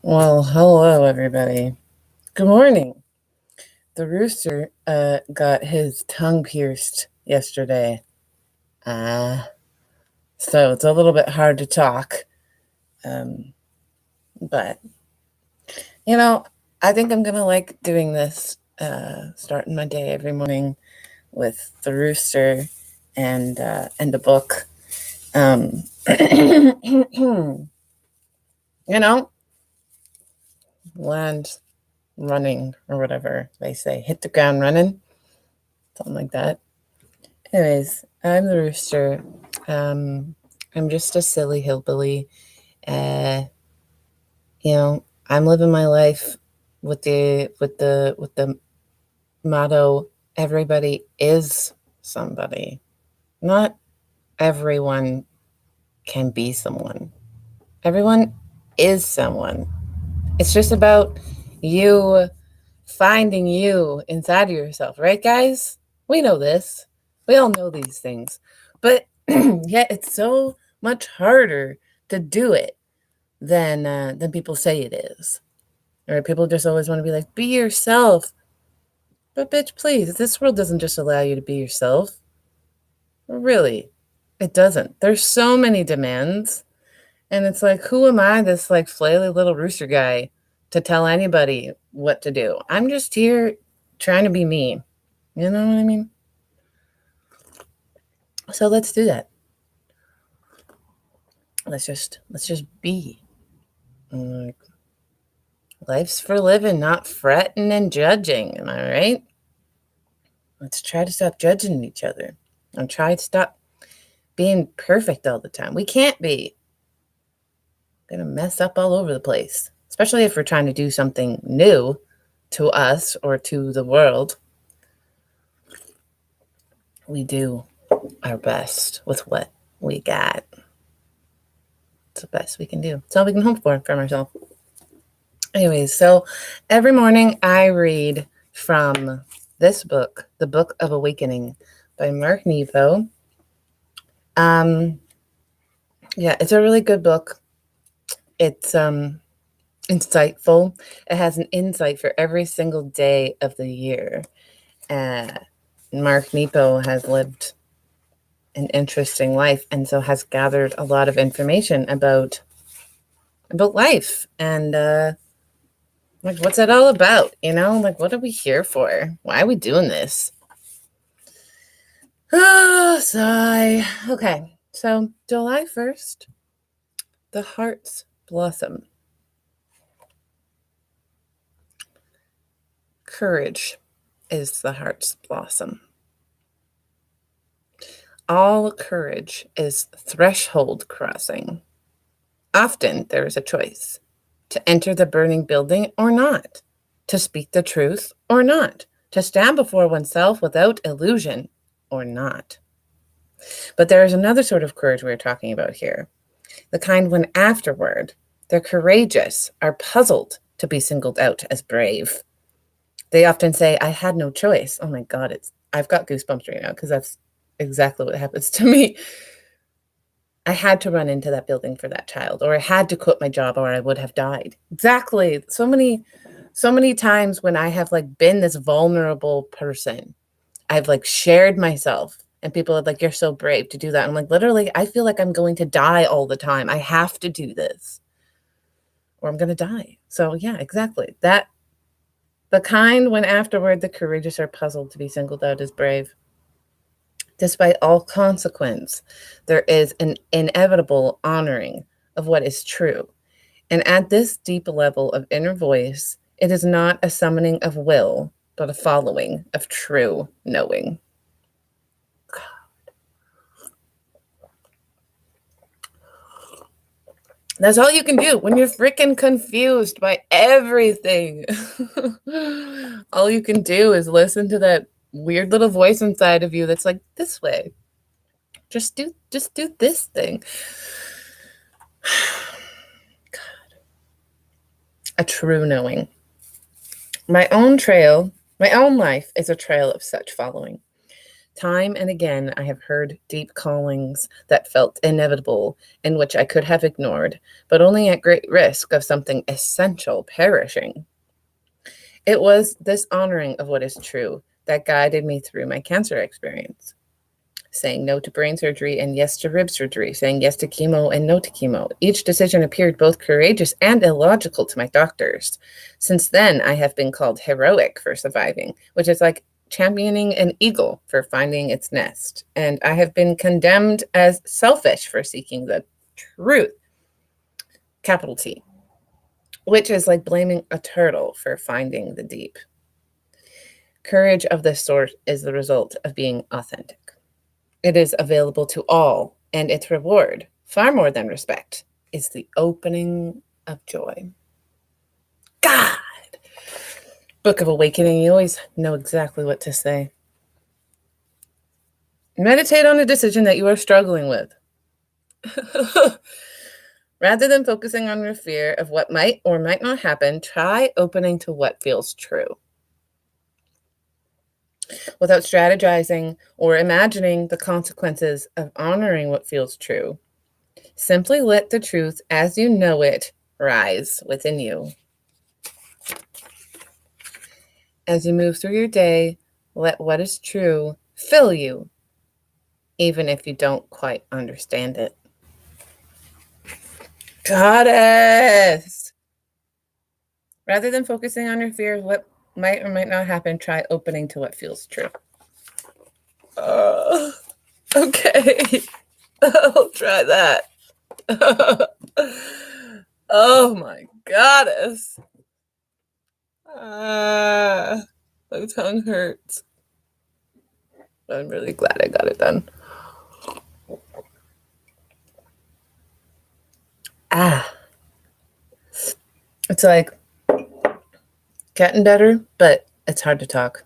Well, hello, everybody. Good morning. The rooster got his tongue pierced yesterday. Uh, so it's a little bit hard to talk. Um, but, you know, I think I'm going to like doing this, starting my day every morning with the rooster and a book. Um, you know, land running or whatever they say. Hit the ground running, something like that. Anyways, I'm the rooster. Um, I'm just a silly hillbilly. Uh, I'm living my life with the motto: everybody is somebody. Not everyone can be someone. Everyone is someone. It's just about you finding you inside of yourself, right, guys? We know this. We all know these things. But yet it's so much harder to do it than people say it is. Or people just always want to be like, be yourself. But bitch, please, this world doesn't just allow you to be yourself. Really, it doesn't. There's so many demands. And it's like, who am I, this like flaily little rooster guy, to tell anybody what to do? I'm just here trying to be me. You know what I mean? So let's do that. Let's just be. Like, life's for living, not fretting and judging. Am I right? Let's try to stop judging each other and try to stop being perfect all the time. We can't be. We're gonna mess up all over the place, especially if we're trying to do something new to us or to the world. We do our best with what we got. It's the best we can do. It's all we can hope for from ourselves. Anyways, so every morning I read from this book, The Book of Awakening by Mark Nepo. Yeah, it's a really good book. It's insightful. It has an insight for every single day of the year. Mark Nepo has lived an interesting life and so has gathered a lot of information about life and like, what's it all about? Like, what are we here for? Why are we doing this? Oh, sigh. Okay, so July 1st, the hearts blossom. Courage is the heart's blossom. All courage is threshold crossing. Often there is a choice to enter the burning building or not, to speak the truth or not, to stand before oneself without illusion or not. But there is another sort of courage we're talking about here, the kind when afterward the courageous are puzzled to be singled out as brave. They often say, I had no choice. Oh my God, I've got goosebumps right now because that's exactly what happens to me. I had to run into that building for that child, or I had to quit my job or I would have died. Exactly. So many times when I have like been this vulnerable person, I've like shared myself and people are like, you're so brave to do that. I'm like, literally, I feel like I'm going to die all the time. I have to do this or I'm going to die. So yeah, exactly. The kind when afterward the courageous are puzzled to be singled out as brave. Despite all consequence, there is an inevitable honoring of what is true. And at this deep level of inner voice, it is not a summoning of will, but a following of true knowing. That's all you can do when you're freaking confused by everything. All you can do is listen to that weird little voice inside of you that's like, this way. Just do this thing. God. A true knowing. My own life is a trail of such following. Time and again, I have heard deep callings that felt inevitable, in which I could have ignored, but only at great risk of something essential perishing. It was this honoring of what is true that guided me through my cancer experience. Saying no to brain surgery and yes to rib surgery, saying yes to chemo and no to chemo. Each decision appeared both courageous and illogical to my doctors. Since then, I have been called heroic for surviving, which is like championing an eagle for finding its nest. And I have been condemned as selfish for seeking the truth, capital T, which is like blaming a turtle for finding the deep. Courage of this sort is the result of being authentic. It is available to all, and its reward, far more than respect, is the opening of joy. God! Book of Awakening, you always know exactly what to say. Meditate on a decision that you are struggling with. Rather than focusing on your fear of what might or might not happen, try opening to what feels true. Without strategizing or imagining the consequences of honoring what feels true, simply let the truth as you know it rise within you. As you move through your day, let what is true fill you, even if you don't quite understand it. Goddess! Rather than focusing on your fear of what might or might not happen, try opening to what feels true. Okay. I'll try that. Oh my goddess. My tongue hurts. I'm really glad I got it done. It's like getting better, but it's hard to talk.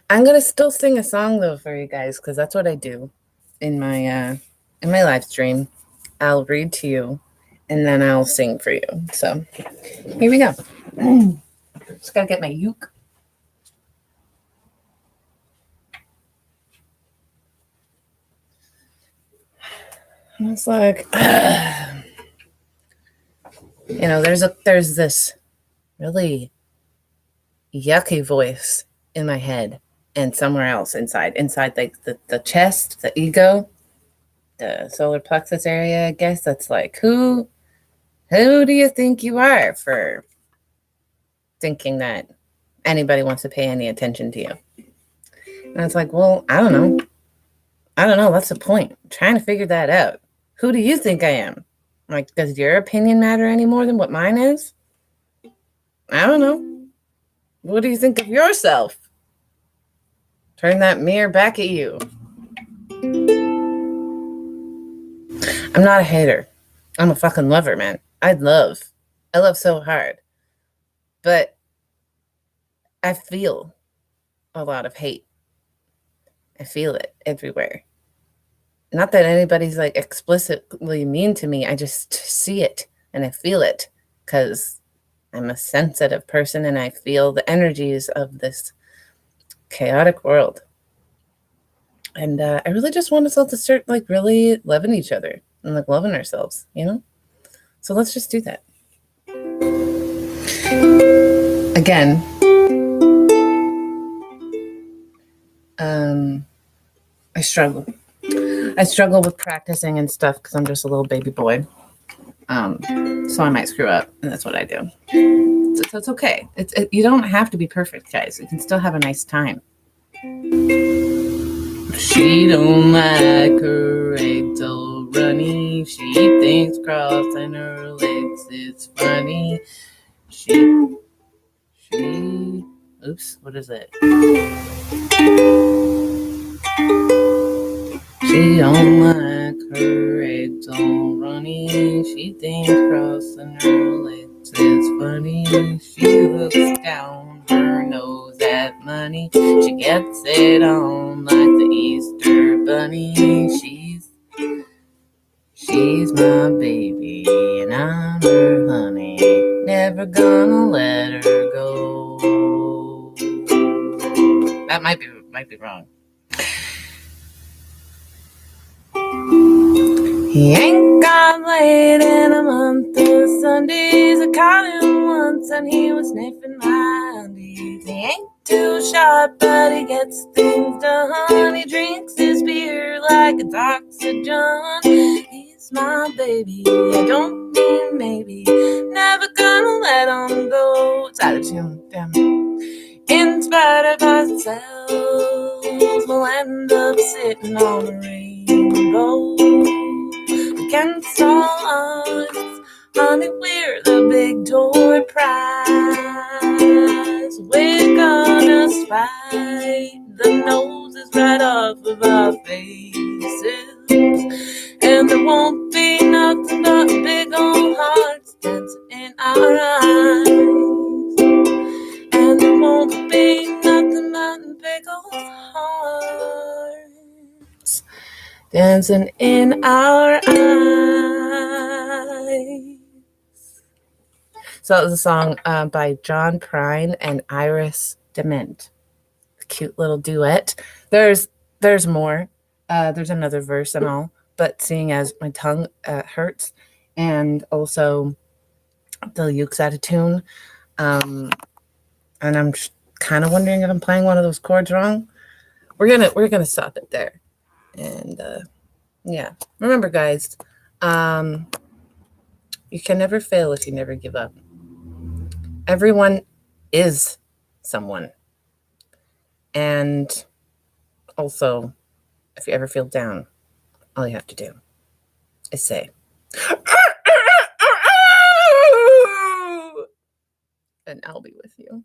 I'm gonna still sing a song though for you guys because that's what I do in my live stream. I'll read to you, and then I'll sing for you. So here we go. Just gotta get my uke. And it's like, you know, there's this really yucky voice in my head and somewhere else inside like the chest, the ego, the solar plexus area, I guess. That's like, who do you think you are for thinking that anybody wants to pay any attention to you? And it's like, well, I don't know. That's the point. I'm trying to figure that out. Who do you think I am? Like, does your opinion matter any more than what mine is? I don't know. What do you think of yourself? Turn that mirror back at you. I'm not a hater. I'm a fucking lover, man. I love so hard. But I feel a lot of hate. I feel it everywhere. Not that anybody's like explicitly mean to me. I just see it and I feel it because I'm a sensitive person and I feel the energies of this chaotic world. And I really just want us all to start like really loving each other and like loving ourselves, you know? So let's just do that. Again, I struggle. I struggle with practicing and stuff because I'm just a little baby boy. So I might screw up, and that's what I do. So it's okay. You don't have to be perfect, guys. You can still have a nice time. She don't like her eggs all runny. She thinks crossing her legs is funny. Oops, what is it? She don't like her eggs all runny. She thinks crossing her legs is funny. She looks down her nose at money. She gets it on like the Easter bunny. She's my baby and I'm her honey. Never gonna let her go. That might be wrong. He ain't got laid in a month of Sundays. I caught him once and he was sniffing my undies. He ain't too sharp, but he gets things done. He drinks his beer like it's oxygen. He's my baby, I don't mean maybe. Never gonna let him go. It's out of tune, damn. In spite of ourselves, we'll end up sitting on a rainbow. Against all odds, honey, we're the big toy prize. We're gonna spy the noses right off of our faces, and there won't be nothing but big old hearts dancing in our eyes. And there won't be nothing but big old hearts dancing in our eyes. So that was a song by John Prine and Iris DeMint. A cute little duet. There's more. There's another verse and all, but seeing as my tongue hurts, and also the uke's out of tune, and I'm kind of wondering if I'm playing one of those chords wrong. We're gonna stop it there, and yeah. Remember, guys, you can never fail if you never give up. Everyone is someone, and also, if you ever feel down, all you have to do is say, and I'll be with you.